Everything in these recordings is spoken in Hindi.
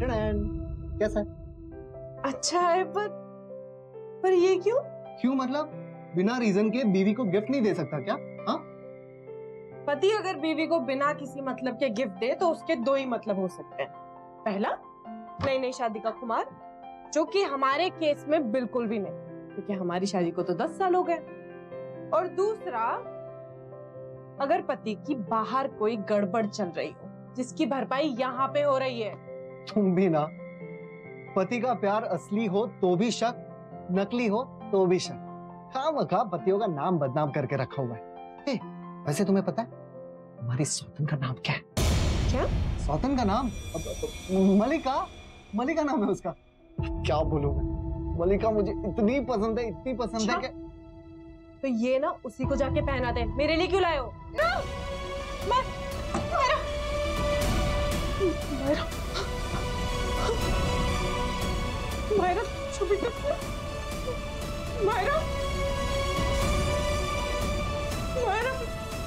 कैसा है? अच्छा है पर ये क्यों? क्यों मतलब बिना रीजन के बीवी को गिफ्ट नहीं दे सकता क्या? हाँ, पति अगर बीवी को बिना किसी मतलब के गिफ्ट दे तो उसके दो ही मतलब हो सकते हैं। पहला, नई नई शादी का खुमार, जो कि हमारे केस में बिल्कुल भी नहीं, क्योंकि हमारी शादी को तो 10 साल हो गए। और दूसरा, अगर पति की बाहर कोई गड़बड़ चल रही हो जिसकी भरपाई यहाँ पे हो रही है। तुम भी ना, पति का प्यार असली हो तो भी शक, नकली हो तो भी शक। खामखा पतियों का नाम बदनाम करके रखा हुआ है। वैसे तुम्हें पता है हमारी सौतन का नाम क्या है? क्या? सौतन का नाम मलिका नाम है उसका। क्या बोलूं मैं, मलिका मुझे इतनी पसंद है कि तो ये ना उसी को जाके पहना दे। मेरे लिए क्यों लाए हो? मायरा,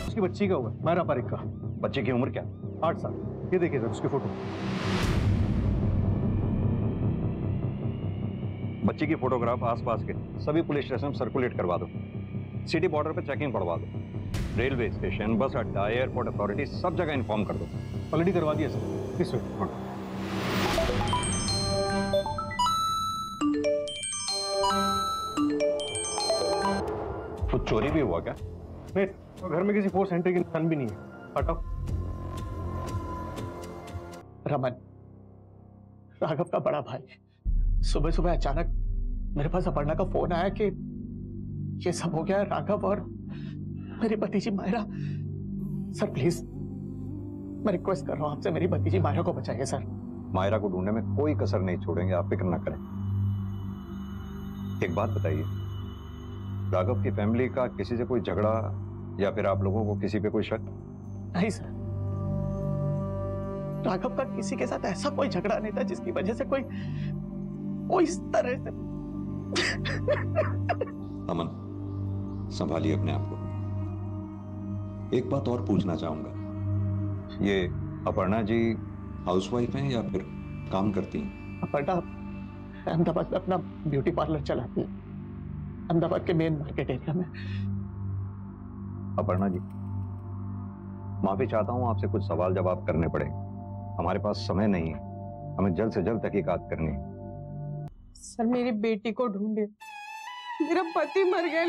उसकी बच्ची का हुआ है, मायरा पारिक का। बच्चे की उम्र क्या? 8 साल। ये देखिए सर उसकी फोटो। बच्ची की फोटोग्राफ आसपास के सभी पुलिस स्टेशन में सर्कुलेट करवा दो। सिटी बॉर्डर पे चेकिंग पड़वा दो। रेलवे स्टेशन, बस अड्डा, एयरपोर्ट अथॉरिटी, सब जगह इन्फॉर्म कर दो। ऑलरेडी करवा दिया सर। किस वक्त? कुछ चोरी भी हुआ क्या? नहीं, तो घर में किसी फोर्स एंट्री की निशान भी नहीं है। हटाओ। रमन, राघव का बड़ा भाई, सुबह सुबह अचानक मेरे पास अपर्णा का फोन आया कि ये सब हो गया है। राघव और मेरी भतीजी मायरा। सर प्लीज, मैं रिक्वेस्ट कर रहा हूं आपसे, मेरी भतीजी मायरा को बचाइए सर। मायरा को ढूंढने में कोई कसर नहीं छोड़ेंगे, आप फिक्र ना करें। एक बात बताइए, राघव की फैमिली का किसी से कोई झगड़ा या फिर आप लोगों को किसी पे कोई शक? नहीं सर, राघव का किसी के साथ ऐसा कोई झगड़ा नहीं था जिसकी वजह से कोई इस तरह से। अमन, संभालिए अपने आप को। एक बात और पूछना चाहूंगा, ये अपर्णा जी हाउसवाइफ हैं या फिर काम करती हैं? अपर्णा अहमदाबाद में अपना ब्यूटी पार्लर चलाती है, अहमदाबाद के मेन मार्केट एरिया में। अपर्णा जी, माफी चाहता हूं, आपसे कुछ सवाल जवाब करने पड़ेंगे। हमारे पास समय नहीं है, हमें जल्द से जल्द तहकीकात करनी है। सर मेरी बेटी को ढूंढे। मेरा पति मर गया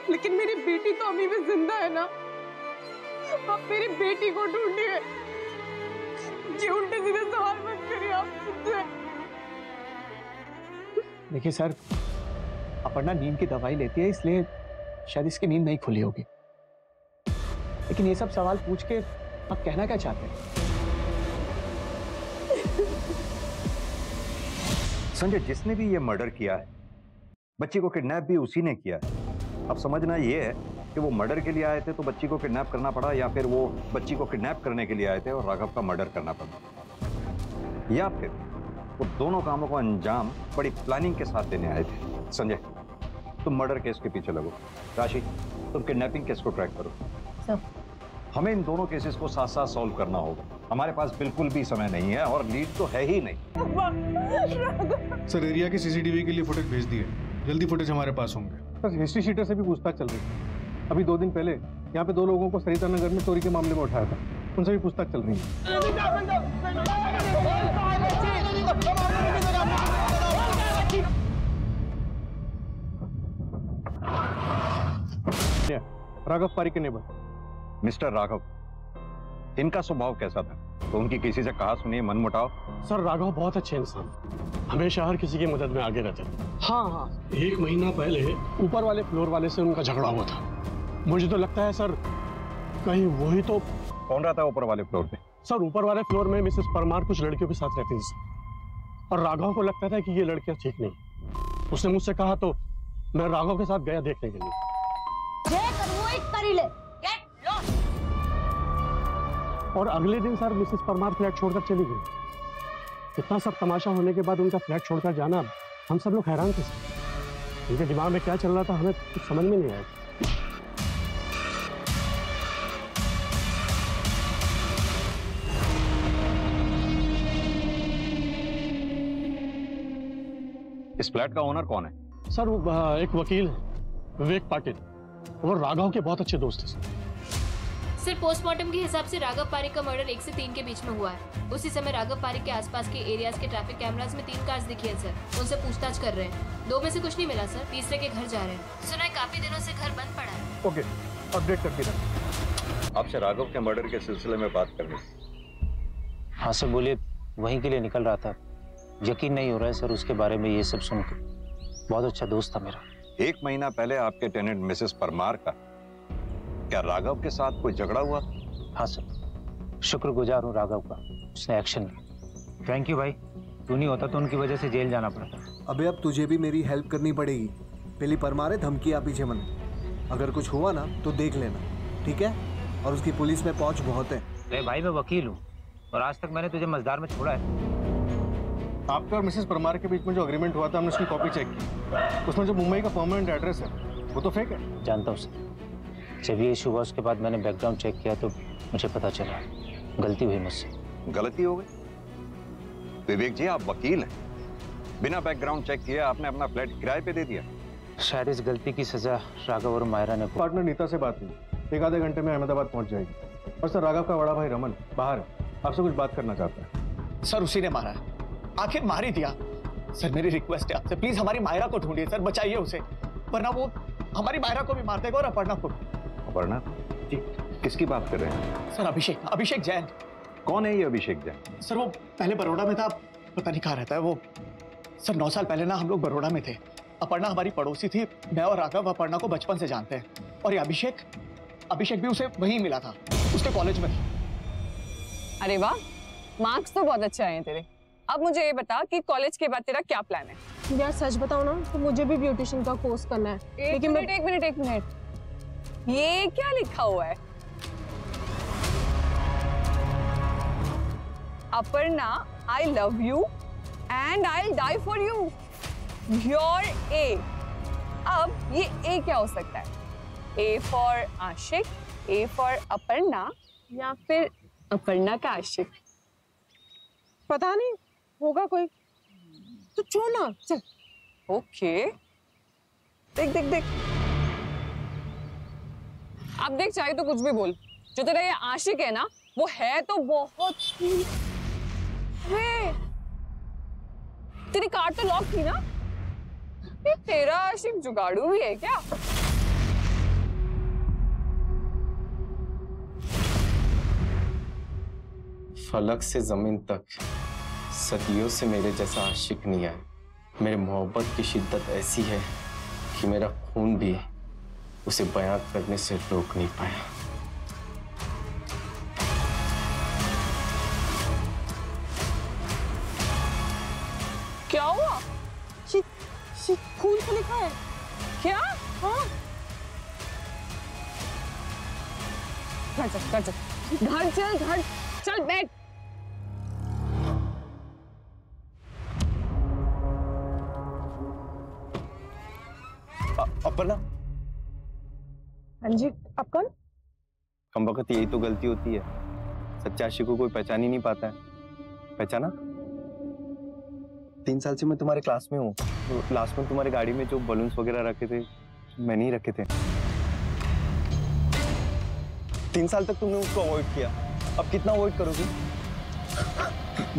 लेकिन मेरी बेटी तो अभी भी जिंदा है ना। आप मेरी बेटी को ढूंढिए। ये उल्टे सीधे सवाल मत करिए आप मुझसे। देखिए सर, अपर्णा नींद की दवाई लेती है, इसलिए शायद इसकी नींद नहीं खुली होगी। लेकिन ये सब सवाल पूछ के आप कहना क्या चाहते हैं? संजय, जिसने भी ये मर्डर किया है, बच्ची को किडनैप भी उसी ने किया है। अब समझना ये है कि वो मर्डर के लिए आए थे तो बच्ची को किडनैप करना पड़ा, या फिर वो बच्ची को किडनैप करने के लिए आए थे और राघव का मर्डर करना पड़ा, या फिर वो दोनों कामों को अंजाम बड़ी प्लानिंग के साथ देने आए थे। संजय, तुम मर्डर केस के पीछे लगो। राशि, तुम किडनैपिंग केस को ट्रैक करो। सर, हमें इन दोनों केसेस को साथ साथ सॉल्व करना होगा। हमारे पास बिल्कुल भी समय नहीं है और लीड तो है ही नहीं। सर, एरिया के सीसीटीवी के लिए फुटेज भेज दिए, जल्दी फुटेज हमारे पास होंगे। सर, हिस्ट्री शीटर से भी पूछताछ चल रही है। अभी 2 दिन पहले यहाँ पे 2 लोगों को सरिता नगर में चोरी के मामले में उठाया था, उनसे भी पूछताछ चल रही है। राघव पारिक के नेबर। मिस्टर राघव, इनका स्वभाव कैसा था? तो उनकी किसी से कहा सुनी मनमुटाव? सर, राघव बहुत अच्छे इंसान, हमेशा हर किसी की मदद में आगे रहते थे। हाँ, 1 महीना पहले ऊपर वाले फ्लोर वाले से उनका झगड़ा हुआ था। मुझे तो लगता है सर, कहीं वही तो। कौन रहता है ऊपर वाले फ्लोर पे? सर, ऊपर वाले फ्लोर में मिसेस परमार कुछ लड़कियों के साथ रहती थी और राघव को लगता था कि ये लड़कियां ठीक नहीं। उसने मुझसे कहा तो मैं राघव के साथ गया देखने के लिए। और अगले दिन सर मिसेस परमार फ्लैट छोड़कर चली गई। इतना सब तमाशा होने के बाद उनका फ्लैट छोड़कर जाना, हम सब लोग हैरान थे। उनके दिमाग में क्या चल रहा था हमें कुछ समझ में नहीं आया। इस फ्लैट का ओनर कौन है? सर वो एक वकील है, विवेक पाटिल। वो राघव के बहुत अच्छे दोस्त हैं सर। सर पोस्टमार्टम के हिसाब से राघव पारिक का मर्डर 1 से 3 के बीच में हुआ है। उसी समय राघव पारिक के आसपास के एरियाज के ट्रैफिक कैमरास में 3 कार्स दिखी है सर। उनसे पूछताछ कर रहे हैं, 2 में से कुछ नहीं मिला सर, तीसरे के घर जा रहे हैं। सुना है काफी दिनों से घर बंद पड़ा है। ओके, अपडेट करके रख। आपसे राघव के मर्डर के सिलसिले में बात करनी। हाँ सर बोलिए, वहीं के लिए निकल रहा था। यकीन नहीं हो रहा है सर उसके बारे में ये सब सुनकर। बहुत अच्छा दोस्त था मेरा। 1 महीना पहले आपके टेनेंट मिसेस परमार का क्या राघव के साथ कोई झगड़ा हुआ? हाँ सर, शुक्रगुजार हूँ राघव का, उसने एक्शन लिया। थैंक यू भाई, तू नहीं होता तो उनकी वजह से जेल जाना पड़ता। अबे अब तुझे भी मेरी हेल्प करनी पड़ेगी। पहली परमार है, धमकियां पीछे मन। अगर कुछ हुआ ना तो देख लेना, ठीक है? और उसकी पुलिस में पहुंच बहुत है। अरे भाई मैं वकील हूँ और आज तक मैंने तुझे मजदार में छोड़ा है। आपका और मिसेस परमार के बीच में जो अग्रीमेंट हुआ था, हमने उसकी कॉपी चेक की। उसमें जो मुंबई का परमानेंट एड्रेस है वो तो फेक है। जानता हूँ सर, जब ये इशू हुआ उसके बाद मैंने बैकग्राउंड चेक किया तो मुझे पता चला गलती हुई मुझसे। गलती हो गई? विवेक जी आप वकील हैं, बिना बैकग्राउंड चेक किए आपने अपना फ्लैट किराए पे दे दिया। शायद इस गलती की सजा राघव और मायरा ने। पार्टनर नीता से बात हुई, 1 आधे घंटे में अहमदाबाद पहुंच जाएगी। और सर राघव का बड़ा भाई रमन बाहर है, आपसे कुछ बात करना चाहता है। सर उसी ने मारा है, आखिर मार ही दिया। सर मेरी रिक्वेस्ट है आपसे, प्लीज हमारी मायरा को ढूंढिए सर, बचाइए उसे, वरना वो हमारी मायरा को भी मार देगा और अपर्णा को। अपर्णा जी, किसकी बात कर रहे हैं? सर अभिषेक जैन। कौन है ये अभिषेक जैन? सर वो पहले बड़ौदा में था, पता नहीं कहाँ रहता है वो। सर 9 साल पहले ना हम लोग बड़ौदा में थे। अपर्णा हमारी पड़ोसी थी। मैं और राघव अपर्णा को बचपन से जानते हैं। और ये अभिषेक भी उसे वहीं मिला था, उसके कॉलेज में। अरे वाह, मार्क्स तो बहुत अच्छे आए हैं तेरे। अब मुझे ये बता कि कॉलेज के बाद तेरा क्या प्लान है? यार सच बताओ ना तो मुझे भी ब्यूटिशियन का कोर्स करना है। एक मिनट, ये क्या लिखा हुआ है? Aparna, I love you and I'll die for you. You're A. अब ये A क्या हो सकता है? A for Ashique, A for Aparna, या फिर अपर्णा का आशिक? पता नहीं, होगा कोई। तो छोड़ ना, चल। ओके, देख अब देख, चाहे तो कुछ भी बोल, जो तेरा ये आशिक है ना वो है तो बहुत ही है। तेरी कार तो लॉक थी ना? ये तेरा आशिक जुगाड़ू भी है क्या? फलक से जमीन तक सदियों से मेरे जैसा आशिक नहीं आया। मेरी मोहब्बत की शिद्दत ऐसी है कि मेरा खून भी उसे बयां करने से रोक नहीं पाया। क्या हुआ? खून से लिखा है क्या? हाँ। घर चल बैठ। अपर्णा, हाँ जी, आप कौन? कम वक्त यही तो गलती होती है, सच्चे आशिक को कोई पहचान ही नहीं पाता है। पहचाना? 3 साल से मैं तुम्हारे क्लास में हूँ। तो लास्ट में तुम्हारी गाड़ी में जो बलून्स वगैरह रखे थे मैंने ही रखे थे। 3 साल तक तुमने उसको अवॉइड किया, अब कितना अवॉइड करोगे?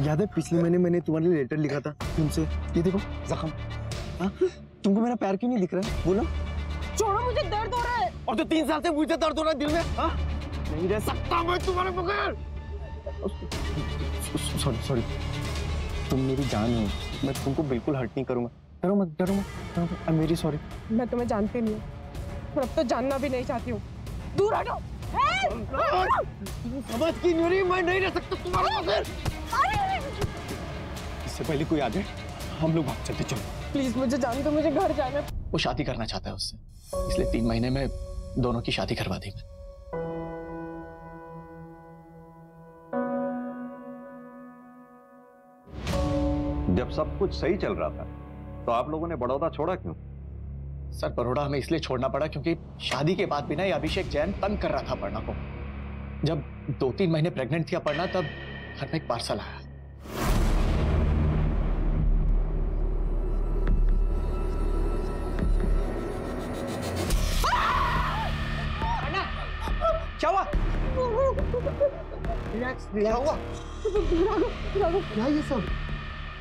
याद है पिछले महीने मैंने तुम्हारे लिए लेटर लिखा था तुमसे, ये देखो जख्म। हाँ, तुमको मेरा प्यार क्यों नहीं दिख रहा है? बोलो। छोड़ो, मुझे दर्द हो रहा है। और तो 3 साल से मुझे दर्द हो रहा है दिल में। हाँ? नहीं रह सकता मैं तुम्हारे बगैर। सॉरी, तुम मेरी जान हो, मैं तुमको बिल्कुल हर्ट नहीं करूंगा। डरो मत। I am very sorry. मैं तुम्हें जानती नहीं हूँ और अब तो जानना भी नहीं चाहती हूँ। दूर हटो। समझ की नहीं, मैं नहीं रह सकता तुम्हारे बगैर। इससे पहले कोई आ जाए हम लोग भाग चलते। चलो प्लीज, मुझे जान दो, मुझे घर जाना है। वो शादी करना चाहता है उससे, इसलिए 3 महीने में दोनों की शादी करवा दी मैं। जब सब कुछ सही चल रहा था तो आप लोगों ने बड़ौदा छोड़ा क्यों? सर बड़ौदा हमें इसलिए छोड़ना पड़ा क्योंकि शादी के बाद भी ना ये अभिषेक जैन तंग कर रहा था अपर्णा को। जब 2-3 महीने प्रेग्नेंट थी अपर्णा, तब घर में एक पार्सल आया। क्या हुआ? क्या ये सब?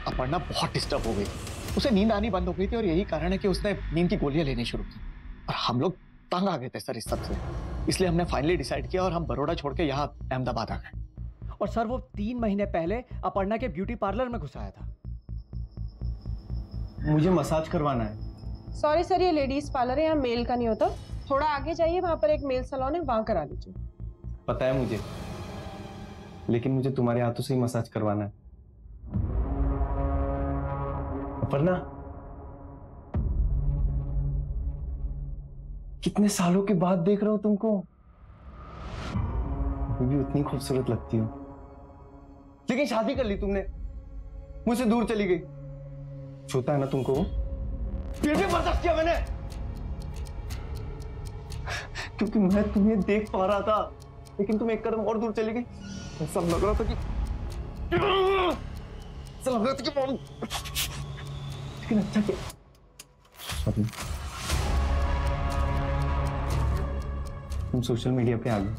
अपर्णा बहुत डिस्टर्ब हो गई, उसे नींद आनी बंद हो गई थी और यही कारण है कि उसने नींद की गोलियां लेनी शुरू की। और हम लोग तंग आ गए थे सर इस सब से, इसलिए हमने फाइनली डिसाइड किया और हम बड़ौदा छोड़ के यहाँ अहमदाबाद आ गए। और सर वो 3 महीने पहले अपर्णा के ब्यूटी पार्लर में घुसाया था। मुझे मसाज करवाना है। सॉरी सर, ये लेडीज पार्लर है, यहाँ मेल का नहीं होता। थोड़ा आगे जाइए, वहां पर एक मेल सैलून है, वहां करा लीजिए। पता है मुझे, लेकिन मुझे तुम्हारे हाथों से ही मसाज करवाना है। अपर्णा, कितने सालों के बाद देख रहा हूं तुमको, तुम भी उतनी खूबसूरत लगती हो। लेकिन शादी कर ली तुमने, मुझसे दूर चली गई। छूता है ना तुमको, फिर भी बर्दाश्त किया मैंने, क्योंकि मैं तुम्हें देख पा रहा था, लेकिन तुम एक कदम और दूर चली गई। ऐसा लग रहा था कि लेकिन अच्छा किया। सॉरी, तुम सोशल मीडिया पे आ गए,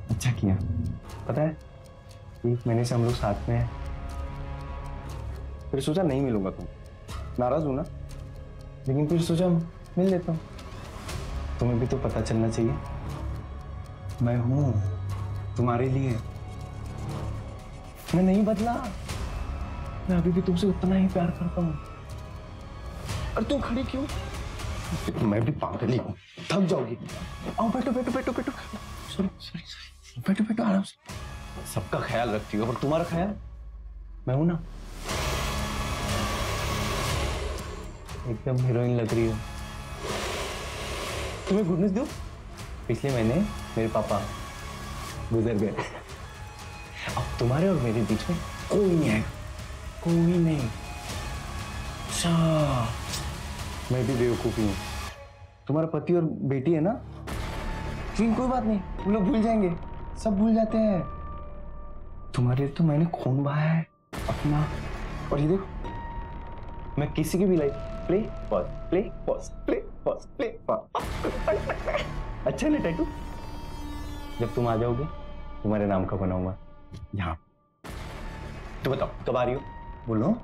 अच्छा किया। पता है 1 महीने से हम लोग साथ में हैं, फिर सोचा नहीं मिलूंगा, तुम नाराज हो ना, लेकिन फिर सोचा मिल लेता हूँ। तुम्हें भी तो पता चलना चाहिए, मैं हूं तुम्हारे लिए, मैं नहीं बदला, मैं अभी भी तुमसे उतना ही प्यार करता हूँ। और तुम खड़ी क्यों? मैं भी पागल हूँ, थक जाओगी। आओ बैठो बैठो बैठो बैठो, सॉरी सॉरी सॉरी, बैठो बैठो आराम से। सबका ख्याल रखती हो, पर तुम्हारा ख्याल मैं हूं ना। एकदम हीरोइन लग रही हो। तुम्हें गुड न्यूज़ दूं? पिछले महीने मेरे पापा गुजर गए। अब तुम्हारे और मेरे बीच में कोई नहीं है, कोई नहीं। अच्छा, मैं भी बेवकूफी हूँ। तुम्हारा पति और बेटी है ना, लेकिन कोई बात नहीं, वो लोग भूल जाएंगे, सब भूल जाते हैं। तुम्हारे तो मैंने खून बहाया है अपना, और ये देखो मैं किसी की भी life play pause play pause play pause play pause. अच्छा ना टैटू? जब तुम आ जाओगे तुम्हारे नाम का बनाऊंगा यहाँ। तो बताओ कब आ रही हो? बोलो।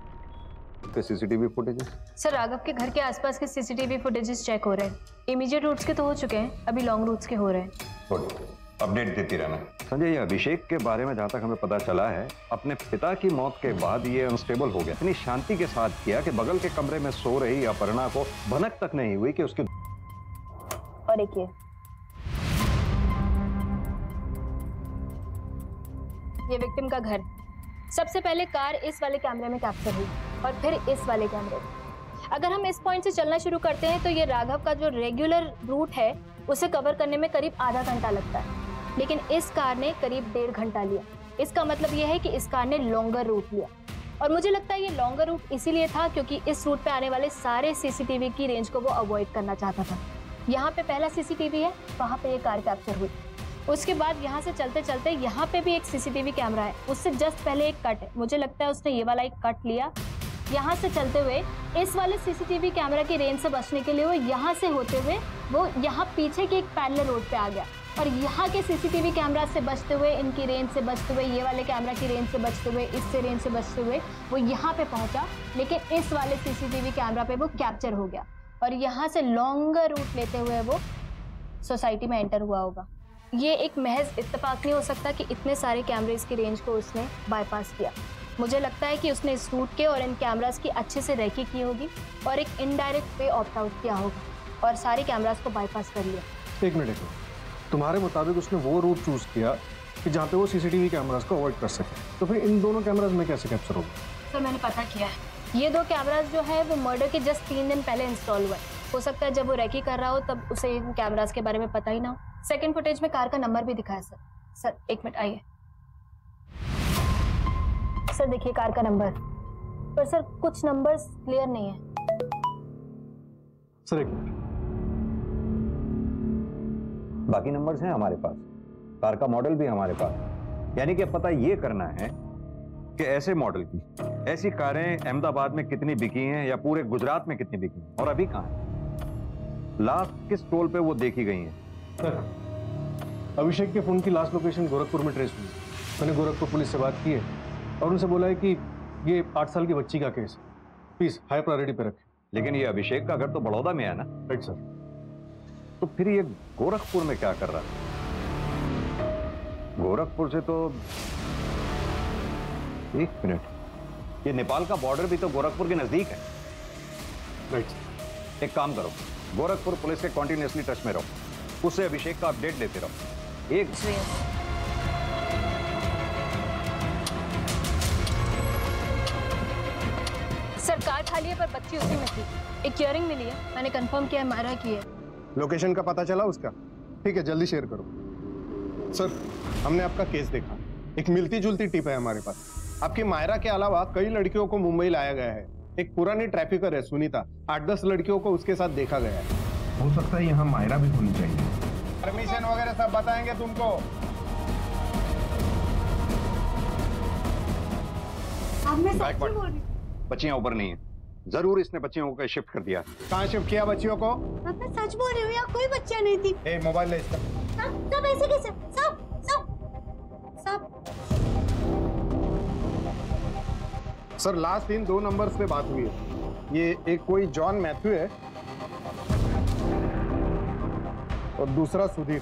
सीसीटीवी फुटेज सर, राघव के घर के आसपास के सीसीटीवी फुटेजेस चेक हो रहे हैं। इमीडिएट रूट्स के तो हो चुके हैं, अभी लॉन्ग रूट्स के हो रहे हैं। अपडेट देती रहना। संजय, ये अभिषेक के बारे में जहाँ तक हमें पता चला है, अपने पिता की मौत के बाद ये अनस्टेबल हो गया। इतनी शांति के साथ किया कि बगल के कमरे में सो रही अपर्णा को भनक तक नहीं हुई कि उसकी। और देखिए ये विक्टिम का घर। सबसे पहले कार इस वाले कैमरे में कैप्चर हुई और फिर इस वाले कैमरे में। अगर हम इस पॉइंट से चलना शुरू करते हैं तो ये राघव का जो रेगुलर रूट है उसे कवर करने में करीब आधा घंटा लगता है, लेकिन इस कार ने करीब 1.5 घंटा लिया। इसका मतलब यह है कि इस कार ने लॉन्गर रूट लिया, और मुझे लगता है ये लॉन्गर रूट इसीलिए था क्योंकि इस रूट पे आने वाले सारे सीसीटीवी की रेंज को वो अवॉइड करना चाहता था। यहाँ पे पहला सीसीटीवी है, वहाँ पे ये कार कैप्चर हुई। उसके बाद यहाँ से चलते चलते यहाँ पे भी एक सीसीटीवी कैमरा है, उससे जस्ट पहले एक कट है। मुझे लगता है उसने ये वाला एक कट लिया। यहाँ से चलते हुए इस वाले सीसीटीवी कैमरा की रेंज से बचने के लिए वो यहाँ से होते हुए वो यहाँ पीछे के एक पैरेलल रोड पे आ गया, और यहाँ के सीसीटीवी कैमरा से बचते हुए, इनकी रेंज से बचते हुए, ये वाले कैमरा की रेंज से बचते हुए, इससे रेंज से बचते हुए वो यहाँ पे पहुँचा, लेकिन इस वाले सीसीटीवी कैमरा पे वो कैप्चर हो गया, और यहाँ से लॉन्गर रूट लेते हुए वो सोसाइटी में एंटर हुआ होगा। ये एक महज इत्तेफाक नहीं हो सकता कि इतने सारे कैमरेज की रेंज को उसने बाईपास किया। मुझे लगता है कि उसने इस रूट के और इन कैमरास की अच्छे से रेकी की होगी और एक इनडायरेक्ट वे ऑप्ट आउट किया होगा और सारे कैमरास को बाईपास कर लिया। एक मिनट, तुम्हारे मुताबिक उसने वो रूट चूज किया कि जहाँ पे वो सीसीटीवी कैमरास को अवॉइड कर सके, तो फिर इन दोनों कैमरास में कैसे कैप्चर होगा? सर, मैंने पता किया है, ये 2 कैमरास जो है वो मर्डर के जस्ट 3 दिन पहले इंस्टॉल हुआ है। हो सकता है जब वो रेकी कर रहा हो तब उसे इन कैमरास के बारे में पता ही ना हो। सेकंड फुटेज में कार का नंबर भी दिखा है सर। सर एक मिनट आइए। सर देखिए कार का नंबर, पर सर कुछ नंबर्स क्लियर नहीं है। सर एक मिनट, बाकी नंबर्स हैं हमारे पास, कार का मॉडल भी हमारे पास। यानी कि अब पता ये करना है कि ऐसे मॉडल की ऐसी कारें अहमदाबाद में कितनी बिकी हैं या पूरे गुजरात में कितनी बिकी हैं और अभी कहाँ हैं, लास्ट किस टोल पे वो देखी गई हैं। सर अभिषेक के फोन की लास्ट लोकेशन गोरखपुर में ट्रेस हुई, मैंने गोरखपुर पुलिस से बात की है और उनसे बोला है कि ये 8 साल की बच्ची का केस है, प्लीज हाई प्रायोरिटी पे रखें। लेकिन ये अभिषेक का घर तो बड़ौदा में है ना? Right sir. तो फिर ये गोरखपुर में क्या कर रहा है? गोरखपुर से तो 1 मिनट, ये नेपाल का बॉर्डर भी तो गोरखपुर के नजदीक है। राइट। एक काम करो, गोरखपुर पुलिस के कॉन्टिन्यूसली टच में रहो, उससे अभिषेक का अपडेट लेते रहो। एक सरकार खाली है पर बच्ची उसी में थी। एक इयरिंग मिली है, मैंने कंफर्म किया है मायरा की है। लोकेशन का पता चला उसका? ठीक है, जल्दी शेयर करो। सर, हमने आपका केस देखा, एक मिलती जुलती टिप है हमारे पास। आपकी मायरा के अलावा कई लड़कियों को मुंबई लाया गया है। एक पुरानी ट्रैफिकर है सुनीता, 8-10 लड़कियों को उसके साथ देखा गया है। हो सकता है यहाँ मायरा भी होनी चाहिए। परमिशन वगैरह सब बताएंगे तुमको। बच्चियां ऊपर नहीं है, जरूर इसने बच्चियों को शिफ्ट कर दिया। कहाँ शिफ्ट किया बच्चियों को? मैं सच बोल रही हूँ, यहाँ कोई बच्चा नहीं थी। ए, मोबाइल ले इसका। सब ऐसे कैसे? सब सर, लास्ट दिन 2 नंबर्स पे बात हुई है। ये एक कोई जॉन मैथ्यू है और दूसरा सुधीर।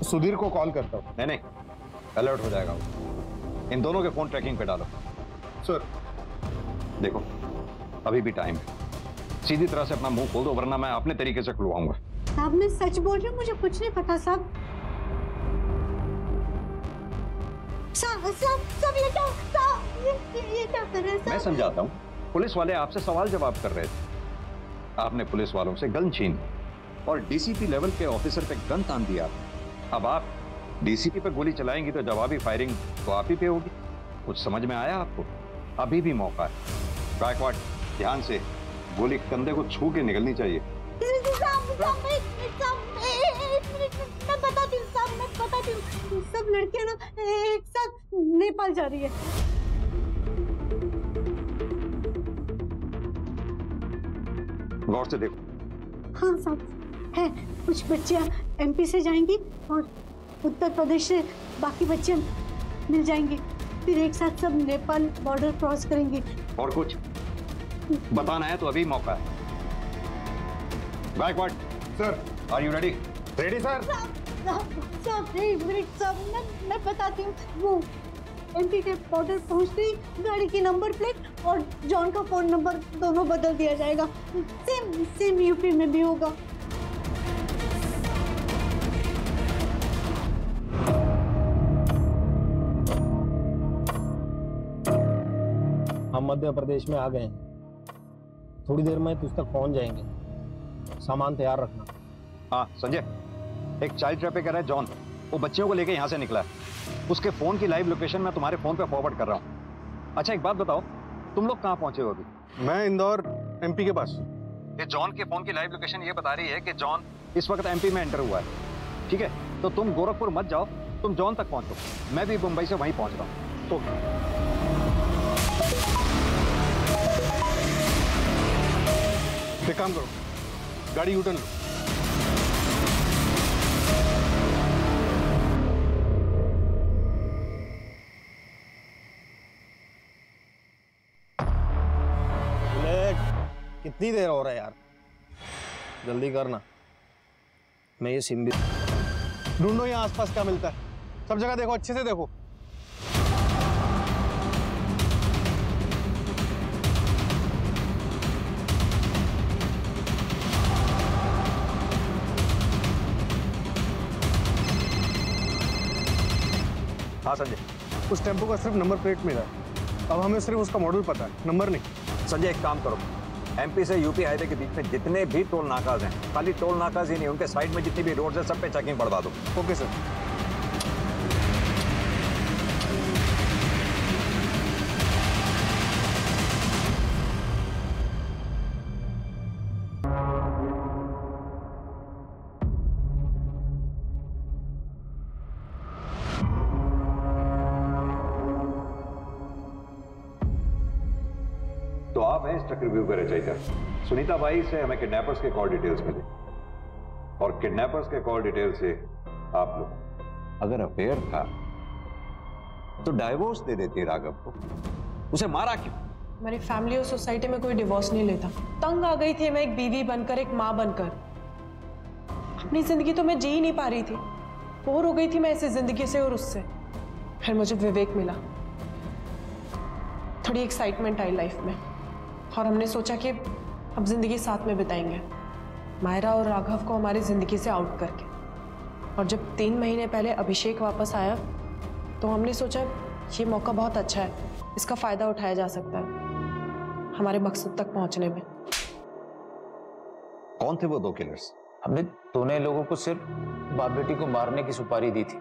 सुधीर को कॉल करता हूँ। नहीं, अलर्ट हो जाएगा वो। इन दोनों के फोन ट्रैकिंग पे डालो। सर देखो, अभी भी टाइम है, सीधी तरह से अपना मुंह खोल दो वरना मैं अपने तरीके से खुलवाऊंगा। साहब मैं सच बोल रही हूँ, मुझे कुछ नहीं पता साहब। सब ये क्या कर रहे हैं? मैं समझाता हूँ, पुलिस वाले आपसे सवाल जवाब कर रहे थे, आपने पुलिस वालों से गन छीन और डीसीपी लेवल के ऑफिसर पे गन तान दिया। अब आप डीसीपी पे गोली चलाएंगी तो जवाबी फायरिंग तो आप ही पे होगी। कुछ समझ में आया आपको? अभी भी मौका है। गायकवाड, ध्यान से, गोली कंधे को छू के निकलनी चाहिए। मैं बताती हूँ, सब लड़कियां ना एक साथ नेपाल जा रही है। गौर से देखो। हाँ साहब, है कुछ बच्चियां एमपी से जाएंगी और उत्तर प्रदेश से बाकी बच्चियां मिल जाएंगी, फिर एक साथ सब नेपाल बॉर्डर क्रॉस करेंगी। और कुछ बताना है तो अभी मौका है। Gaikwad sir, are you ready? Ready sir. मैं बताती हूँ, वो एमपी के बॉर्डर पहुँचते ही गाड़ी की नंबर प्लेट और जॉन का फोन नंबर दोनों बदल दिया जाएगा। सेम यूपी में भी होगा। हम मध्य प्रदेश में आ गए हैं, थोड़ी देर में तुझ तक पहुंच जाएंगे, सामान तैयार रखना। हाँ संजय, एक चाइल्ड ट्रैफिकर है जॉन, वो बच्चियों को लेके यहाँ से निकला है। उसके फोन की लाइव लोकेशन मैं तुम्हारे फोन पे फॉरवर्ड कर रहा हूँ। अच्छा एक बात बताओ, तुम लोग कहाँ पहुंचे हो अभी? मैं इंदौर एमपी के पास। ये जॉन के फोन की लाइव लोकेशन ये बता रही है कि जॉन इस वक्त एमपी में एंटर हुआ है। ठीक है, तो तुम गोरखपुर मत जाओ, तुम जॉन तक पहुंचो, मैं भी मुंबई से वहीं पहुंच रहा हूँ। तो एक काम करो, गाड़ी यूटर्न लो। कितनी देर हो रहा है यार, जल्दी करना। मैं ये सिम भी ढूंढो यहाँ आसपास क्या मिलता है, सब जगह देखो, अच्छे से देखो। हाँ संजय, उस टेम्पो का सिर्फ नंबर प्लेट मिला है, अब हमें सिर्फ उसका मॉडल पता है, नंबर नहीं। संजय एक काम करो, एमपी से यूपी हाईवे के बीच में जितने भी टोल नाकाज हैं, खाली टोल नाकाज ही नहीं, उनके साइड में जितनी भी रोड्स हैं सब पे चेकिंग बढ़वा दो। Okay sir. तो आप हैं इस चक्रव्यूह के रचयिता। सुनीता बाई से हमें किडनैपर्स के कॉल डिटेल्स मिले और किडनैपर्स के कॉल डिटेल से आप लोग अगर अफेयर था तो डाइवोर्स दे देती राघव को, उसे मारा क्यों? हमारी फैमिली और सोसाइटी में कोई डिवोर्स नहीं लेता। तंग आ गई थी मैं एक बीवी बनकर, एक माँ बनकर। अपनी जिंदगी तो मैं जी ही नहीं पा रही थी, बोर हो गई थी मैं ऐसी जिंदगी से और उससे। फिर मुझे विवेक मिला, थोड़ी एक्साइटमेंट आई लाइफ में, और हमने सोचा कि अब जिंदगी साथ में बिताएंगे, मायरा और राघव को हमारी जिंदगी से आउट करके। और जब 3 महीने पहले अभिषेक वापस आया तो हमने सोचा ये मौका बहुत अच्छा है, इसका फायदा उठाया जा सकता है हमारे मकसद तक पहुंचने में। कौन थे वो 2 किलर्स? हमने दोनों लोगों को सिर्फ बाप बेटी को मारने की सुपारी दी थी,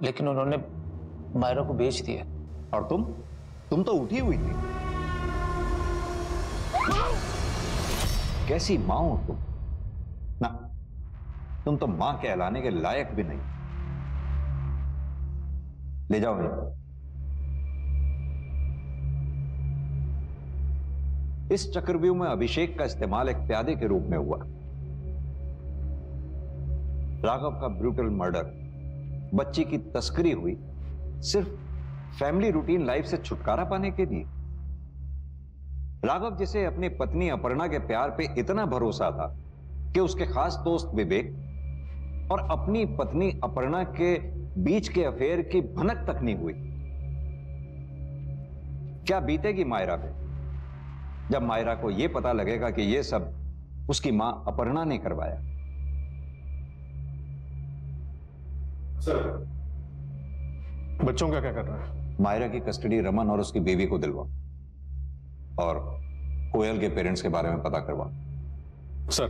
लेकिन उन्होंने मायरा को बेच दिया। और तुम तो उठी हुई थी। कैसी मां हो तुम? ना, तुम तो मां कहलाने के लायक भी नहीं। ले जाओ इन्हें। इस चक्रव्यूह में अभिषेक का इस्तेमाल एक प्यादे के रूप में हुआ। राघव का ब्रूटल मर्डर, बच्ची की तस्करी हुई सिर्फ फैमिली रूटीन लाइफ से छुटकारा पाने के लिए। राघव जिसे अपनी पत्नी अपर्णा के प्यार पे इतना भरोसा था कि उसके खास दोस्त विवेक और अपनी पत्नी अपर्णा के बीच के अफेयर की भनक तक नहीं हुई। क्या बीतेगी मायरा पे जब मायरा को यह पता लगेगा कि यह सब उसकी मां अपर्णा ने करवाया? सर, बच्चों का क्या करना है? मायरा की कस्टडी रमन और उसकी बीवी को दिलवा, और कोयल के पेरेंट्स के बारे में पता करवा। सर,